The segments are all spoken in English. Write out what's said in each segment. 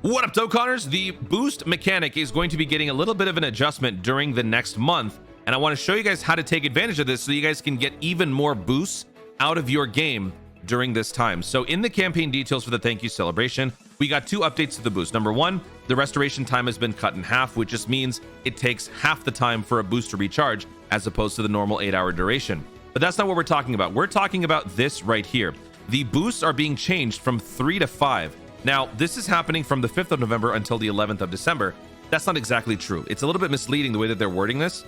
What up, Dokkaners? The boost mechanic is going to be getting a little bit of an adjustment during the next month, and I want to show you guys how to take advantage of this so you guys can get even more boosts out of your game during this time. So in the campaign details for the thank you celebration, we got two updates to the boost. Number one, the restoration time has been cut in half, which just means it takes half the time for a boost to recharge as opposed to the normal 8-hour duration. But that's not what we're talking about. We're talking about this right here. The boosts are being changed from 3 to 5. Now, this is happening from the 5th of November until the 11th of December. That's not exactly true. It's a little bit misleading the way that they're wording this.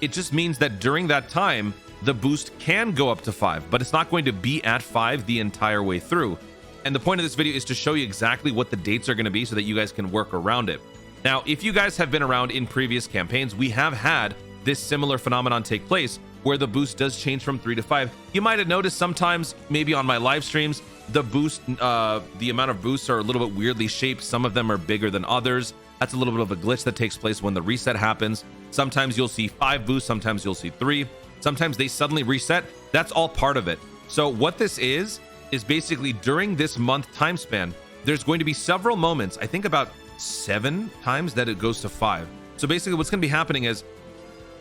It just means that during that time, the boost can go up to 5, but it's not going to be at 5 the entire way through. And the point of this video is to show you exactly what the dates are going to be so that you guys can work around it. Now, if you guys have been around in previous campaigns, we have had this similar phenomenon take place where the boost does change from 3 to 5. You might have noticed sometimes, maybe on my live streams, the boost, the amount of boosts are a little bit weirdly shaped. Some of them are bigger than others. That's a little bit of a glitch that takes place when the reset happens. Sometimes you'll see 5 boosts, sometimes you'll see 3. Sometimes they suddenly reset. That's all part of it. So what this is basically during this month time span, there's going to be several moments, I think about 7 times that it goes to 5. So basically what's going to be happening is,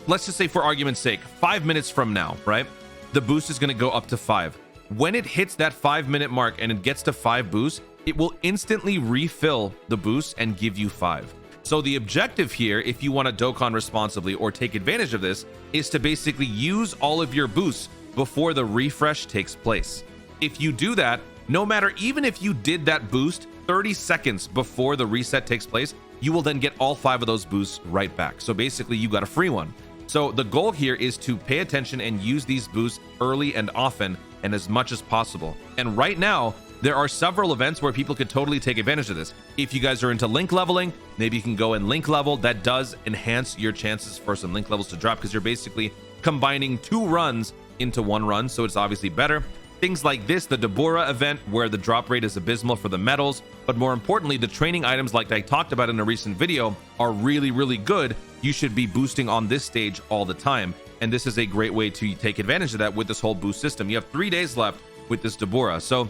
let's just say for argument's sake, 5 minutes from now, right? The boost is going to go up to 5. When it hits that 5-minute mark and it gets to 5 boosts, it will instantly refill the boost and give you 5. So the objective here, if you want to Dokkan responsibly or take advantage of this, is to basically use all of your boosts before the refresh takes place. If you do that, no matter, even if you did that boost 30 seconds before the reset takes place, you will then get all 5 of those boosts right back. So basically you got a free one. So the goal here is to pay attention and use these boosts early and often and as much as possible. And right now, there are several events where people could totally take advantage of this. If you guys are into link leveling, maybe you can go and link level. That does enhance your chances for some link levels to drop because you're basically combining 2 runs into 1 run. So it's obviously better. Things like this, the Deborah event, where the drop rate is abysmal for the medals, but more importantly, the training items like I talked about in a recent video are really, really good. You should be boosting on this stage all the time. And this is a great way to take advantage of that with this whole boost system. You have 3 days left with this Deborah. So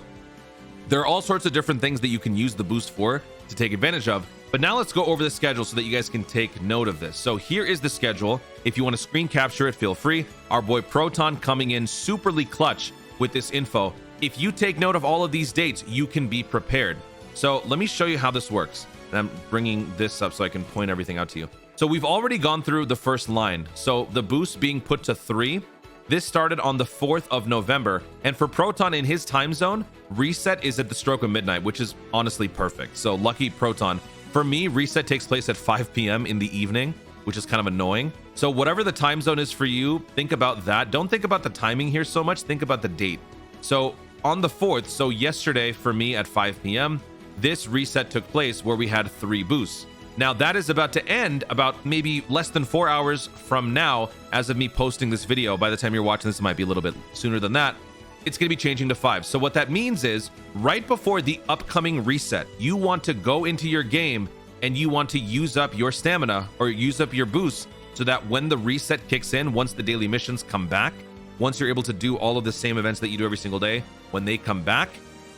there are all sorts of different things that you can use the boost for to take advantage of. But now let's go over the schedule so that you guys can take note of this. So here is the schedule. If you want to screen capture it, feel free. Our boy Proton coming in superly clutch with this info. If you take note of all of these dates, you can be prepared. So let me show you how this works. And I'm bringing this up so I can point everything out to you. So we've already gone through the first line. So the boost being put to 3, this started on the 4th of November. And for Proton in his time zone, reset is at the stroke of midnight, which is honestly perfect. So lucky Proton. For me, reset takes place at 5 p.m. in the evening, which is kind of annoying. So whatever the time zone is for you, think about that. Don't think about the timing here so much. Think about the date. So on the 4th, so yesterday for me at 5 p.m., this reset took place where we had 3 boosts. Now that is about to end about maybe less than 4 hours from now as of me posting this video. By the time you're watching this, it might be a little bit sooner than that. It's going to be changing to 5. So what that means is right before the upcoming reset, you want to go into your game and you want to use up your stamina or use up your boosts so that when the reset kicks in, once the daily missions come back, once you're able to do all of the same events that you do every single day, when they come back,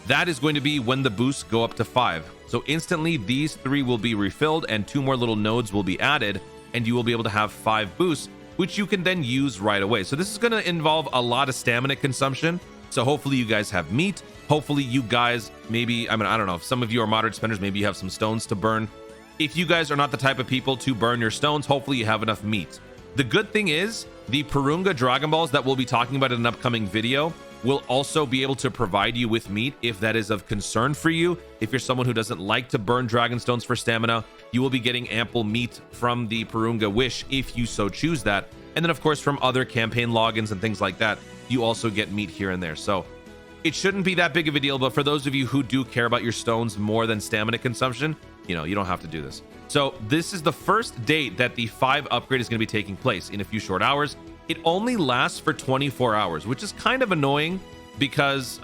that is going to be when the boosts go up to 5. So instantly these 3 will be refilled and 2 more little nodes will be added and you will be able to have 5 boosts, which you can then use right away. So this is going to involve a lot of stamina consumption. So hopefully you guys have meat. Hopefully you guys maybe, I don't know, if some of you are moderate spenders, maybe you have some stones to burn. If you guys are not the type of people to burn your stones, hopefully you have enough meat. The good thing is the Purunga Dragon Balls that we'll be talking about in an upcoming video will also be able to provide you with meat if that is of concern for you. If you're someone who doesn't like to burn dragon stones for stamina, you will be getting ample meat from the Purunga Wish if you so choose that. And then of course from other campaign logins and things like that, you also get meat here and there. So it shouldn't be that big of a deal, but for those of you who do care about your stones more than stamina consumption, you know, you don't have to do this. So this is the first date that the 5 upgrade is going to be taking place in a few short hours. It only lasts for 24 hours, which is kind of annoying because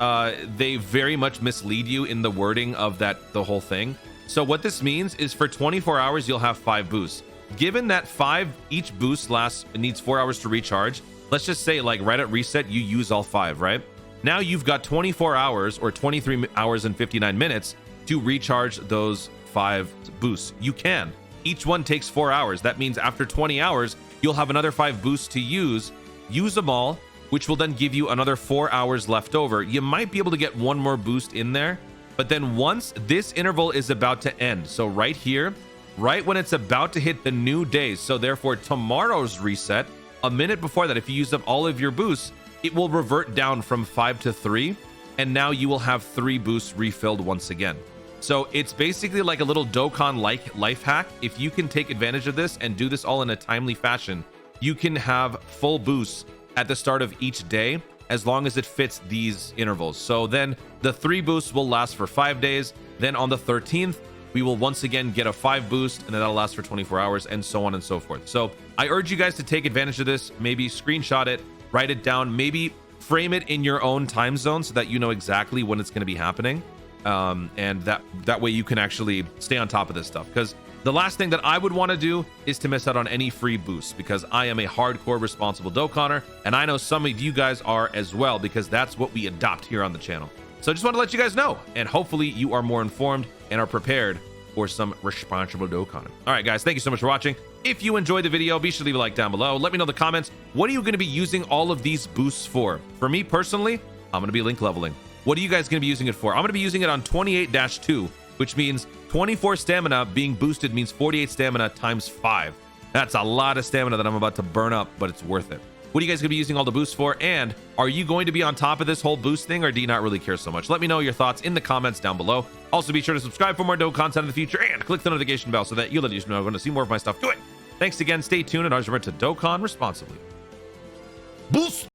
they very much mislead you in the wording of the whole thing. So what this means is for 24 hours, you'll have 5 boosts. Given that each boost needs 4 hours to recharge, let's just say like right at reset, you use all 5, right? Now you've got 24 hours or 23 hours and 59 minutes to recharge those 5 boosts. You can. Each one takes 4 hours. That means after 20 hours, you'll have another 5 boosts to use. Use them all, which will then give you another 4 hours left over. You might be able to get one more boost in there, but then once this interval is about to end, so right here, right when it's about to hit the new days, so therefore tomorrow's reset, a minute before that, if you use up all of your boosts, it will revert down from 5 to 3, and now you will have 3 boosts refilled once again. So it's basically like a little Dokkan-like life hack. If you can take advantage of this and do this all in a timely fashion, you can have full boosts at the start of each day as long as it fits these intervals. So then the 3 boosts will last for 5 days. Then on the 13th, we will once again get a 5 boost, and then that'll last for 24 hours, and so on and so forth. So I urge you guys to take advantage of this. Maybe screenshot it, write it down, maybe frame it in your own time zone so that you know exactly when it's going to be happening. And that way you can actually stay on top of this stuff, because the last thing that I would want to do is to miss out on any free boosts, because I am a hardcore responsible Dokkaner, and I know some of you guys are as well, because that's what we adopt here on the channel. So I just want to let you guys know, and hopefully you are more informed and are prepared for some responsible Dokkaner. All right, guys, thank you so much for watching. If you enjoyed the video, be sure to leave a like down below. Let me know in the comments, what are you going to be using all of these boosts for? For me personally, I'm going to be link leveling. What are you guys going to be using it for? I'm going to be using it on 28-2, which means 24 stamina being boosted means 48 stamina times 5. That's a lot of stamina that I'm about to burn up, but it's worth it. What are you guys going to be using all the boosts for? And are you going to be on top of this whole boost thing, or do you not really care so much? Let me know your thoughts in the comments down below. Also, be sure to subscribe for more Dokkan content in the future, and click the notification bell so that you'll let you know when to see more of my stuff. Do it. Thanks again. Stay tuned, and remember to Dokkan responsibly. Boost!